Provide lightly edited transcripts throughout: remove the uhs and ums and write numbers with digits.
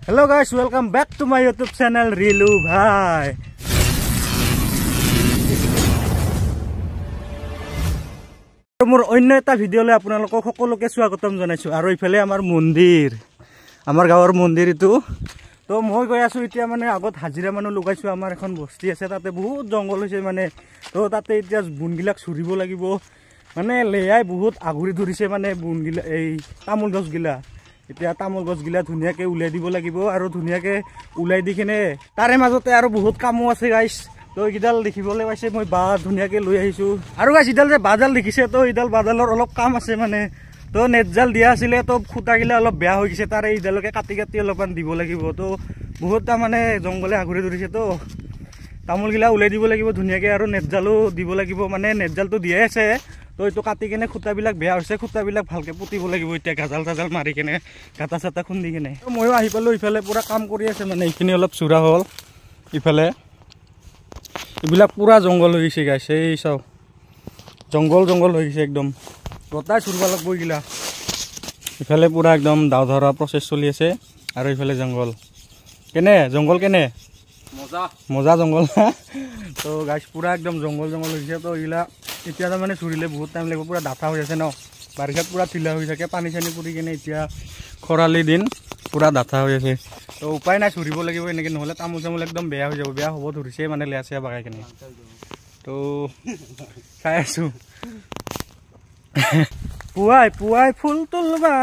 Hello guys, welcome back to my YouTube channel Rilu Bhai. মোৰ অন্য এটা ভিডিঅ'লৈ আপোনালোকক সকলোকে স্বাগতম জনাইছো আৰু ইফালে আমাৰ মন্দিৰ আমাৰ গাঁৱৰ মন্দিৰ ইটো তো মই গৈ আছো এতিয়া মানে আগত হাজিৰা মানুহ লগাইছো আমাৰ এখন বস্তি আছে তাতে বহুত জংগল হৈছে মানে তো তাতে এতিয়া বুনগিলাক চুৰিব লাগিব মানে লেয়াই বহুত আগুৰি ধৰিছে মানে বুনগিলা এই তামোল গছগিলা এতিয়া তামোল গছগিলা ধুনীয়াকে উলাই দিব লাগিব আৰু ধুনীয়াকে উলাই দি কিনে তাৰে মাজতে আৰু বহুত কামো আছে গাইস তো ইডাল দেখিবলৈ পাইছে মই বা ধুনীয়াকে লৈ আহিছো আৰু গাইস ইডাল যে বাজাল দেখিছে তো ইডাল বাজালৰ অলপ কাম আছে মানে তো নেটজাল দিয়া আছিলে তো খুঁটাগিলা অলপ বেয়া হৈ গৈছে তাৰে ইডালকে কাটি কাটি অলপমান দিব লাগিব তো বহুত তা মানে জংগলে আগুৰি ধৰিছে তো তামোলগিলা উলাই দিব লাগিব ধুনীয়াকে আৰু নেটজালো দিব লাগিব মানে নেটজালটো দিয়াই আছে তো এইটো কাটি কেনে খুঁটাবিলাক বেয়া হৈছে খুঁটাবিলাক ভালকে পুতিব লাগিব এতিয়া গাজাল তাজাল মাৰি কেনে গাঁটা চাটা খুন্দি কেনে ময়ো আহি পালোঁ ইফালে পুৰা কাম কৰি আছে মানে এইখিনি অলপ চূড়া হ'ল ইফালে এইবিলাক পুৰা জংঘল হৈ গৈছে গাইছে এই চাও জংঘল হৈ গৈছে একদম গোটাই চুৰব লাগব এইগিলা ইফালে পুৰা একদম দাও ধৰা প্ৰচেছ চলি আছে আৰু ইফালে জংঘল কেনে জংঘল কেনে মজা জংঘল তো গাইছ পুৰা একদম জংঘল হৈ গৈছে তো এইগিলা এতিয়া মানে চুৰিলে বহুত টাইম লাগিব পুৰা ডাঠা হৈ আছে ন বাৰিষাত পুৰা ঢিলা হৈ থাকে পানী চানী পৰি কেনে এতিয়া খৰালি দিন পুৰা ডাঠা হৈ আছে তো উপায় নাই চুৰিব লাগিব এনেকৈ নহ'লে তামোল চামোল একদম বেয়া হৈ যাব বেয়া হ'ব ধৰিছে মানে লেয়া চেয়া বাগাই কেনে তো চাই আছো পুৱাই ফুল তুলবা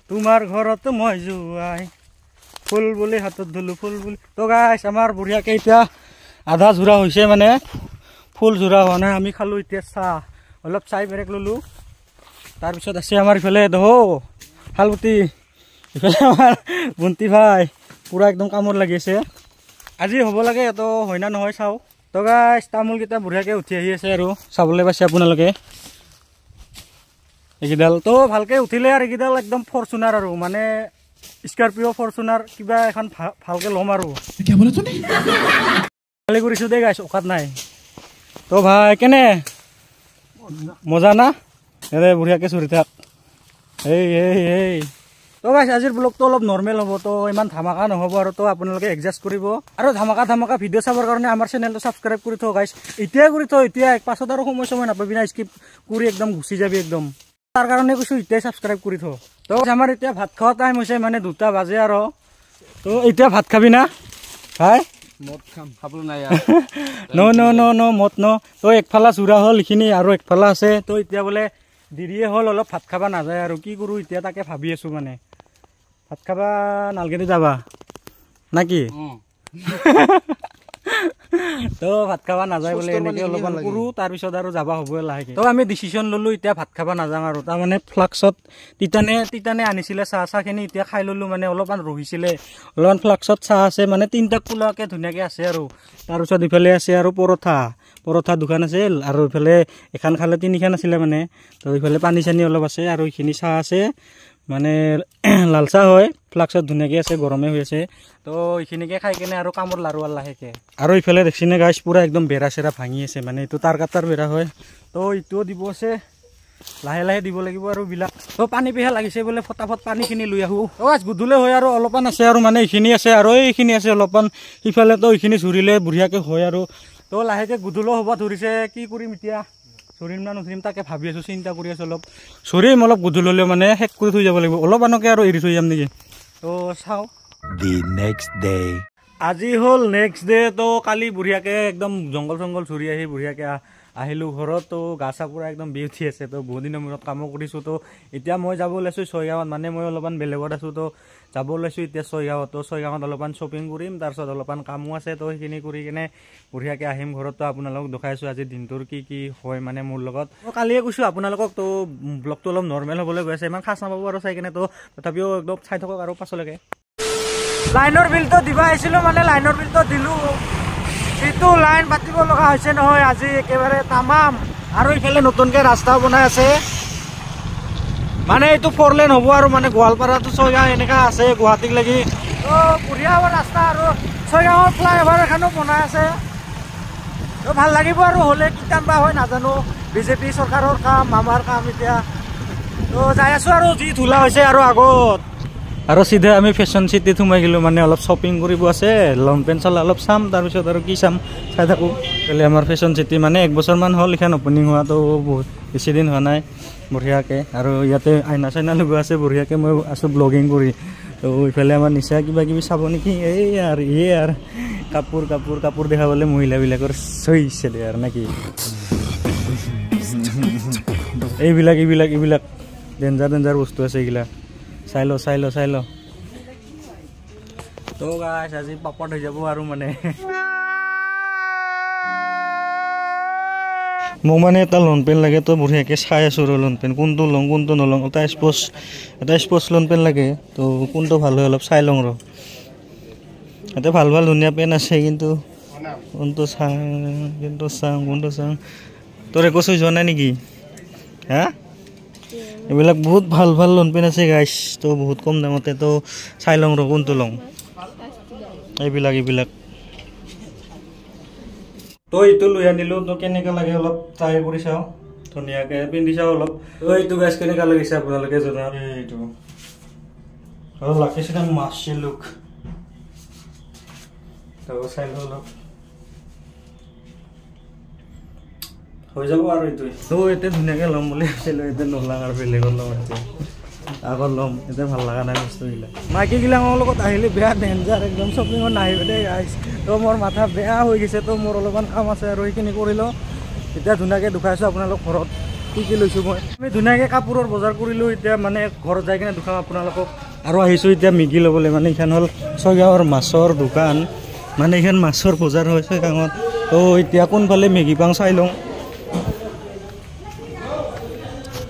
তোমাৰ ঘৰত মই যোৱাই ফুল বুলি হাতত ধুলো ফুল বুলি তো গাইছ আমাৰ বঢ়িয়াকে এতিয়া আধা জোৰা হৈছে মানে ফুল জোৰা হোৱা নাই আমি খালোঁ এতিয়া চাহ অলপ চাই বেৰেক ল'লোঁ তাৰপিছত আছে আমাৰ ইফালে দহ শালগুটি ইফালে আমাৰ ভণ্টি ভাই পুৰা একদম কামত লাগি আছে আজি হ'ব লাগে তো হয় না নহয় চাওঁ তো গাইছ তামোলকেইটা বঢ়িয়াকৈ উঠি আহি আছে আৰু চাবলৈ পাইছে আপোনালোকে এইকেইডাল তো ভালকৈ উঠিলে আৰু এইকেইডাল একদম ফৰচুনাৰ আৰু মানে স্কৰপিঅ' ফৰচুনাৰ কিবা এখন ভালকৈ ল'ম আৰু ভালে কৰিছোঁ দেই গাইছ অকাত নাই তো ভাই কেনে মজা না এৰে বঢ়িয়াকৈ চুৰি থাক এই তো গাইছ আজিৰ ব্লগটো অলপ নৰ্মেল হ'ব তো ইমান ধামাকা নহ'ব আৰু তো আপোনালোকে এডজাষ্ট কৰিব আৰু ধামাকা ভিডিঅ' চাবৰ কাৰণে আমাৰ চেনেলটো ছাবস্ক্ৰাইব কৰি থওঁ গাইছ এতিয়াই কৰি থওঁ এতিয়া পাছত আৰু সময় নাপাবি না স্কিপ কৰি একদম গুচি যাবি একদম তাৰ কাৰণে কৈছোঁ এতিয়াই ছাবস্ক্ৰাইব কৰি থওঁ তো আমাৰ এতিয়া ভাত খোৱা টাইম হৈছে মানে 2টা বাজে আৰু তো এতিয়া ভাত খাবি না ভাই মদ খাম খাবলৈ নাই মদ ন তো একফালা চূড়া হ'ল এইখিনি আৰু একফালা আছে তো এতিয়া বোলে দেৰিয়ে হ'ল অলপ ভাত খাব নাযায় আৰু কি কৰোঁ এতিয়া তাকে ভাবি আছোঁ মানে ভাত খাবা নালগেদি যাবা নাকি তো ভাত খাবা নাযায় বোলে এনেকৈ অলপমান কৰোঁ তাৰপিছত আৰু যাবা হ'বই লাহেকৈ তো আমি ডিচিশ্যন ল'লোঁ এতিয়া ভাত খাব নাযাওঁ আৰু তাৰমানে ফ্লাক্সত তিতানে আনিছিলে চাহখিনি এতিয়া খাই ল'লোঁ মানে অলপমান ৰহিছিলে অলপমান ফ্লাক্সত চাহ আছে মানে 3টা কোলাকৈ ধুনীয়াকৈ আছে আৰু তাৰপিছত ইফালে আছে আৰু পৰঠা দোকান আছিল আৰু ইফালে এখন খালে 3খন আছিলে মানে তো ইফালে পানী চানী অলপ আছে আৰু এইখিনি চাহ আছে মানে লাল চাহ হয় ফ্লাক্সত ধুনীয়াকৈ আছে গৰমে হৈ আছে তো এইখিনিকে খাই কেনে আৰু কামত লাৰুৱাল লাহেকৈ আৰু ইফালে দেখিছেনে গাইছ পুৰা একদম বেৰা চেৰা ভাঙি আছে মানে এইটো তাৰ কাটাৰ বেৰা হয় তো এইটোও দিব আছে লাহে দিব লাগিব আৰু বিলাক তো পানী পিহা লাগিছে বোলে ফটাফট পানীখিনি লৈ আহোঁ তো আজ গধূলি হয় আৰু অলপমান আছে আৰু মানে এইখিনি আছে আৰু এইখিনি আছে অলপমান সিফালে তো এইখিনি চুৰিলে বঢ়িয়াকৈ হয় আৰু তো লাহেকৈ গধূলিও হ'ব ধৰিছে কি কৰিম এতিয়া চৰিম না নচৰিম তাকে ভাবি আছোঁ চিন্তা কৰি আছোঁ অলপ চৰিম অলপ গধূলিলৈ মানে শেষ কৰি থৈ যাব লাগিব অলপমানকে আৰু এৰি থৈ যাম নেকি তো চাওঁ আজি হ'ল নেক্সট ডে তো কালি বঢ়িয়াকৈ একদম জংঘল চুৰি আহি বঢ়িয়াকৈ আহিলোঁ ঘৰত তো গা চা পুৰা একদম বিউঠি আছে তো বহুত দিনৰ মূৰত কামো কৰিছোঁ তো এতিয়া মই যাব ওলাইছোঁ ছয়গাঁৱত মানে মই অলপমান বেলেগত আছোঁ তো যাব ওলাইছোঁ এতিয়া ছয়গাঁৱত তো ছয়গাঁৱত অলপমান শ্বপিং কৰিম তাৰপিছত অলপমান কামো আছে তো সেইখিনি কৰি কিনে বঢ়িয়াকৈ আহিম ঘৰত তো আপোনালোকক দেখাইছোঁ আজি দিনটোৰ কি হয় মানে মোৰ লগত মই কালিয়ে কৈছোঁ আপোনালোকক তো ব্লগটো অলপ নৰ্মেল হ'বলৈ গৈ আছে ইমান খাচ নাপাব আৰু চাই কিনে তো তথাপিও একদম চাই থাকক আৰু পাছলৈকে লাইনৰ বিলটো দিব আহিছিলোঁ মানে লাইনৰ বিলটো দিলোঁ যিটো লাইন পাতিব লগা হৈছে নহয় আজি একেবাৰে তামাম আৰু ইফালে নতুনকৈ ৰাস্তাও বনাই আছে মানে এইটো 4 লেন হ'ব আৰু মানে গোৱালপাৰাটো ছয়গাঁও এনেকুৱা আছে গুৱাহাটীক লাগি তো বঢ়িয়া হ'ব ৰাস্তা আৰু ছয়গাঁৱৰ ফ্লাইঅভাৰ এখনো বনাই আছে তো ভাল লাগিব আৰু হ'লে কিমান বা হয় নাজানো বিজেপি চৰকাৰৰ কাম আমাৰ কাম এতিয়া তো যাই আছোঁ আৰু যি ধূলা হৈছে আৰু আগত আৰু চিধা আমি ফেশ্বন চিটিত সোমাই গ'লোঁ মানে অলপ শ্বপিং কৰিব আছে লং পেণ্ট চলা অলপ চাম তাৰপিছত আৰু কি চাম চাই থাকোঁ কেলৈ আমাৰ ফেশ্বন চিটি মানে 1 বছৰমান হ'ল এইখন অপেনিং হোৱাটো বহুত বেছি দিন হোৱা নাই বঢ়িয়াকৈ আৰু ইয়াতে আইনা চাইনা লগোৱা আছে বঢ়িয়াকৈ মই আছোঁ ব্লগিং কৰি তো ইফালে আমাৰ নিচা কিবা কিবি চাব নেকি এই আৰু কাপোৰ দেখাবলৈ মহিলাবিলাকৰ চৈছে দে আৰু নেকি এইবিলাক ডেঞ্জাৰ বস্তু আছে এইগিলা চাই ল তো গাইছ আজি পাপত হৈ যাব আৰু মানে মোক মানে এটা লং পেণ্ট লাগে তো বঢ়িয়াকৈ চাই আছোঁ আৰু লং পেণ্ট কোনটো লং কোনটো নলং এটা স্পৰ্টছ লং পেণ্ট লাগে তো কোনটো ভাল হয় অলপ চাই লওঁ ৰ ইয়াতে ভাল ধুনীয়া পেণ্ট আছে কিন্তু কোনটো চাওঁ তোৰ একো চইচ হোৱা নাই নেকি হা এইবিলাক বহুত ভাল লং পেণ্ট আছে গাইছ তো বহুত কম দামতে তো চাই লওঁ ৰ কোনটো লওঁ এইবিলাক তো এইটো লৈ আনিলোঁ তো কেনেকুৱা লাগে অলপ ট্ৰাই কৰি চাওঁ ধুনীয়াকৈ পিন্ধি চাওঁ অলপ তো এইটো গাইছ কেনেকুৱা লাগিছে আপোনালোকে জনাওক এইটো অলপ লাগিছে মাছী লুক তো চাই লওঁ অলপ হৈ যাব আৰু এইটোৱে তো এতিয়া ধুনীয়াকৈ ল'ম বুলি ভাবিছিলোঁ এতিয়া নলাং আৰু বেলেগত ল'ম এতিয়া আগত ল'ম এতিয়া ভাল লগা নাই বস্তুবিলাক মাইকীগিলাকৰ লগত আহিলে বেয়া ডেঞ্জাৰ একদম শ্বপিঙত নাহিব দেই গাইছ তো মোৰ মাথা বেয়া হৈ গৈছে তো মোৰ অলপমান কাম আছে আৰু সেইখিনি কৰি লওঁ এতিয়া ধুনীয়াকৈ দেখুৱাইছোঁ আপোনালোক ঘৰত কি লৈছোঁ মই আমি ধুনীয়াকৈ কাপোৰৰ বজাৰ কৰিলোঁ এতিয়া মানে ঘৰত যাই কিনে দেখাম আপোনালোকক আৰু আহিছোঁ এতিয়া মেগী ল'বলৈ মানে এইখন হ'ল ছয়গাঁৱৰ মাছৰ দোকান মানে এইখন মাছৰ বজাৰ হয় ছয়গাঁৱত তো এতিয়া কোনফালে মেগী পাওঁ চাই লওঁ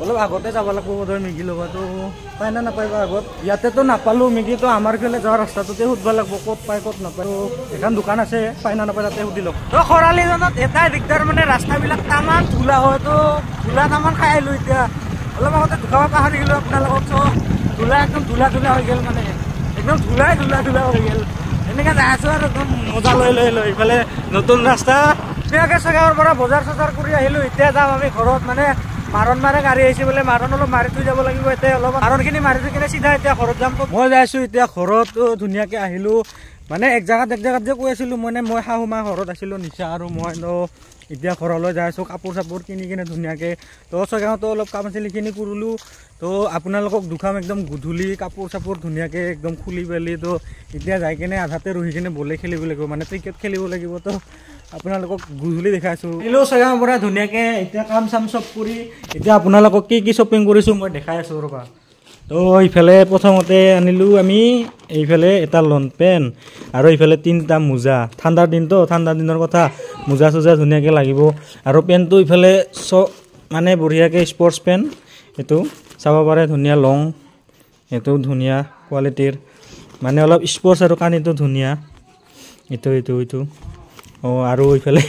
অলপ আগতে যাব লাগিব বোধহয় মেগী ল'বাতো পাই না নাপায় বা আগত ইয়াতেতো নাপালোঁ মেগীটো আমাৰ ফালে যোৱা ৰাস্তাটোতে সুধিব লাগিব ক'ত পায় ক'ত নাপায় এখন দোকান আছে পাই না নাপায় তাতে সুধি লওক তো খৰালি দিনত এটাই দিগদাৰ মানে ৰাস্তাবিলাক তামান ধূলা হয় তো ধূলা তামান খাই আহিলোঁ এতিয়া অলপ আগতে ধুকাব পাহৰি গ'লোঁ আপোনালোকক তো ধূলা একদম ধূলা হৈ গ'ল মানে একদম ধূলা হৈ গ'ল এনেকৈ যাই আছোঁ আৰু একদম মজা লৈ ইফালে নতুন ৰাস্তা ধুনীয়াকৈ ছয়গাঁৱৰ পৰা বজাৰ চজাৰ কৰি আহিলোঁ এতিয়া যাম আমি ঘৰত মানে মাৰণ গাড়ী আহিছে বোলে মাৰণ অলপ মাৰি থৈ যাব লাগিব এতিয়া অলপ মাৰণখিনি মাৰি থৈ কিনে চিধা এতিয়া ঘৰত যাম মই যাই আছোঁ এতিয়া ঘৰত ধুনীয়াকৈ আহিলোঁ মানে এক জেগাত যে কৈ আছিলোঁ মানে মই শাহু মা ঘৰত আছিলোঁ নিচা আৰু মই এতিয়া ঘৰলৈ যাই আছোঁ কাপোৰ চাপোৰ কিনি কিনে ধুনীয়াকৈ তো ছয়গাঁৱতো অলপ কাম আছিল সেইখিনি কৰিলোঁ তো আপোনালোকক দুখাম একদম গধূলি কাপোৰ চাপোৰ ধুনীয়াকৈ একদম খুলি পেলি তো এতিয়া যাই কিনে আধাতে ৰহি কিনে বলে খেলিব লাগিব মানে ক্ৰিকেট খেলিব লাগিব তো আপোনালোকক গধূলি দেখাইছোঁ ছয়গাঁৱৰ পৰা ধুনীয়াকৈ এতিয়া কাম চাম চব কৰি এতিয়া আপোনালোকক কি শ্বপিং কৰিছোঁ মই দেখাই আছোঁ ৰ'বা তো ইফালে প্ৰথমতে আনিলোঁ আমি এইফালে এটা লং পেণ্ট আৰু এইফালে 3টা মোজা ঠাণ্ডাৰ দিনটো ঠাণ্ডাৰ দিনৰ কথা মোজা চোজা ধুনীয়াকৈ লাগিব আৰু পেণ্টটো ইফালে মানে বঢ়িয়াকৈ স্পৰ্টছ পেণ্ট এইটো চাব পাৰে ধুনীয়া লং এইটো ধুনীয়া কোৱালিটিৰ মানে অলপ স্পৰ্টছ আৰু কানিটো ধুনীয়া এইটো আৰু এইফালে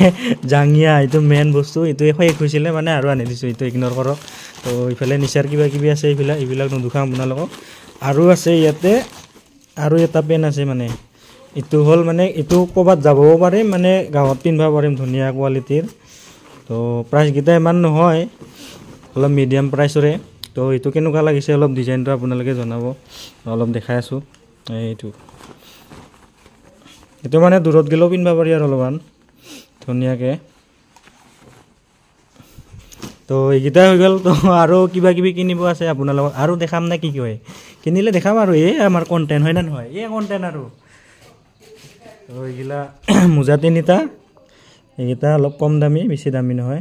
জাঙিয়া এইটো মেইন বস্তু এইটোৱে শেষ হৈছিলে মানে আৰু আনি দিছোঁ এইটো ইগন'ৰ কৰক তো এইফালে নিচাৰ কিবা কিবি আছে এইবিলাক নুদুখাম আপোনালোকক আৰু আছে ইয়াতে আৰু এটা পেন আছে মানে এইটো হ'ল মানে এইটো ক'ৰবাত যাবও পাৰিম মানে গাঁৱত পিন্ধিব পাৰিম ধুনীয়া কোৱালিটিৰ তো প্ৰাইচকেইটা ইমান নহয় অলপ মিডিয়াম প্ৰাইচৰে তো এইটো কেনেকুৱা লাগিছে অলপ ডিজাইনটো আপোনালোকে জনাব অলপ দেখাই আছোঁ এইটো মানে দূৰত গ'লেও পিন্ধিব পাৰি আৰু অলপমান ধুনীয়াকৈ তো এইকেইটাই হৈ গ'ল তো আৰু কিবা কিবি কিনিব আছে আপোনালোকক আৰু দেখাম নে কি কয় কিনিলে দেখাম আৰু এই আমাৰ কণ্টেণ্ট হয় নে নহয় এই কণ্টেণ্ট আৰু তো এইগিলা মোজা 3টা এইকেইটা অলপ কম দামী বেছি দামী নহয়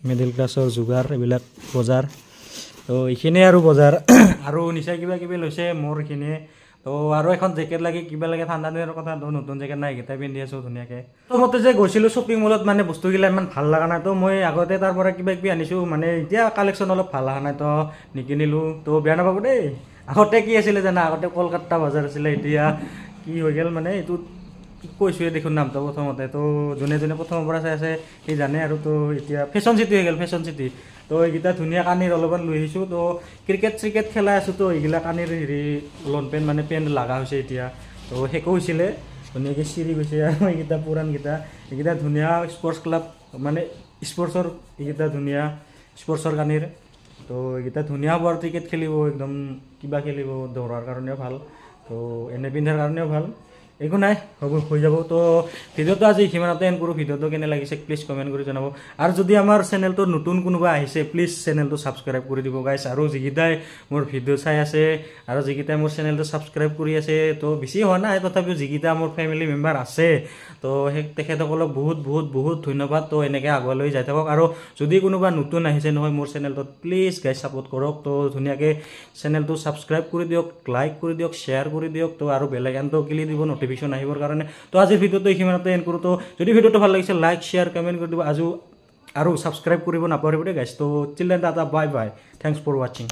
মিডিল ক্লাছৰ যোগাৰ এইবিলাক বজাৰ তো এইখিনিয়ে আৰু বজাৰ আৰু নিচাই কিবা কিবি লৈছে মোৰ এইখিনিয়ে তো আৰু এখন জেকেট লাগে কিবা লাগে ঠাণ্ডা দিনৰ কথা তো নতুন জেকেট নাই এইকেইটাই পিন্ধি আছোঁ ধুনীয়াকৈ তো মতে যে গৈছিলোঁ শ্বপিং মলত মানে বস্তুগিলা ইমান ভাল লগা নাই তো মই আগতে তাৰ পৰা কিবা কিবি আনিছোঁ মানে এতিয়া কালেকশ্যন অলপ ভাল অহা নাই তো নিকিনিলোঁ তো বেয়া নাপাব দেই আগতে কি আছিলে জানা আগতে কলকাতা বজাৰ আছিলে এতিয়া কি হৈ গ'ল মানে এইটো কৈছোঁৱে দেখোন নামটো প্ৰথমতে তো যোনে প্ৰথমৰ পৰা চাই আছে সি জানে আৰু তো এতিয়া ফেশ্বন চিটি হৈ গ'ল ফেশ্বন চিটি তো এইকেইটা ধুনীয়া কানিৰ অলপমান লৈ আহিছোঁ তো ক্ৰিকেট খেলাই আছোঁ তো এইগিলা কানিৰ লং পেণ্ট মানে পেণ্ট লগা হৈছে এতিয়া তো শেষো হৈছিলে ধুনীয়াকৈ চিৰি গৈছে আৰু এইকেইটা পুৰাণকেইটা এইকেইটা ধুনীয়া স্পৰ্টছ ক্লাব মানে স্পৰ্টছৰ এইকেইটা ধুনীয়া স্পৰ্টছৰ কানিৰ তো এইকেইটা ধুনীয়া হ'ব আৰু ক্ৰিকেট খেলিব একদম কিবা খেলিব দৌৰাৰ কাৰণেও ভাল তো এনে পিন্ধাৰ কাৰণেও ভাল একো নাই হ'ব হৈ যাব তো ভিডিঅ'টো আজি সিমানতে এণ্ড কৰোঁ ভিডিঅ'টো কেনে লাগিছে প্লিজ কমেণ্ট কৰি জনাব আৰু যদি আমাৰ চেনেলটো নতুন কোনোবা আহিছে প্লিজ চেনেলটো ছাবস্ক্ৰাইব কৰি দিব গাইছ আৰু যিকেইটাই মোৰ ভিডিঅ' চাই আছে আৰু যিকেইটাই মোৰ চেনেলটো ছাবস্ক্ৰাইব কৰি আছে তো বেছি হোৱা নাই তথাপিও যিকেইটা মোৰ ফেমিলি মেম্বাৰ আছে তো সেই তেখেতসকলক বহুত বহুত বহুত ধন্যবাদ তো এনেকৈ আগুৱাই যাই থাকক আৰু যদি কোনোবা নতুন আহিছে নহয় মোৰ চেনেলটোত প্লিজ গাইজ ছাপোৰ্ট কৰক তো ধুনীয়াকৈ চেনেলটো ছাবস্ক্ৰাইব কৰি দিয়ক লাইক কৰি দিয়ক শ্বেয়াৰ কৰি দিয়ক তো আৰু বেলেগ এনটো ক্লিক দিব নটিফিকেশ্যন আহিবৰ কাৰণে তো আজিৰ ভিডিঅ'টো এইখিনিতে এণ্ড কৰোঁ তো যদি ভিডিঅ'টো ভাল লাগিছে লাইক শ্বেয়াৰ কমেণ্ট কৰি দিব আৰু ছাবস্ক্ৰাইব কৰিব নাপাহৰিব দেই গাইজ তো children tata bye bye thanks for ৱাচিং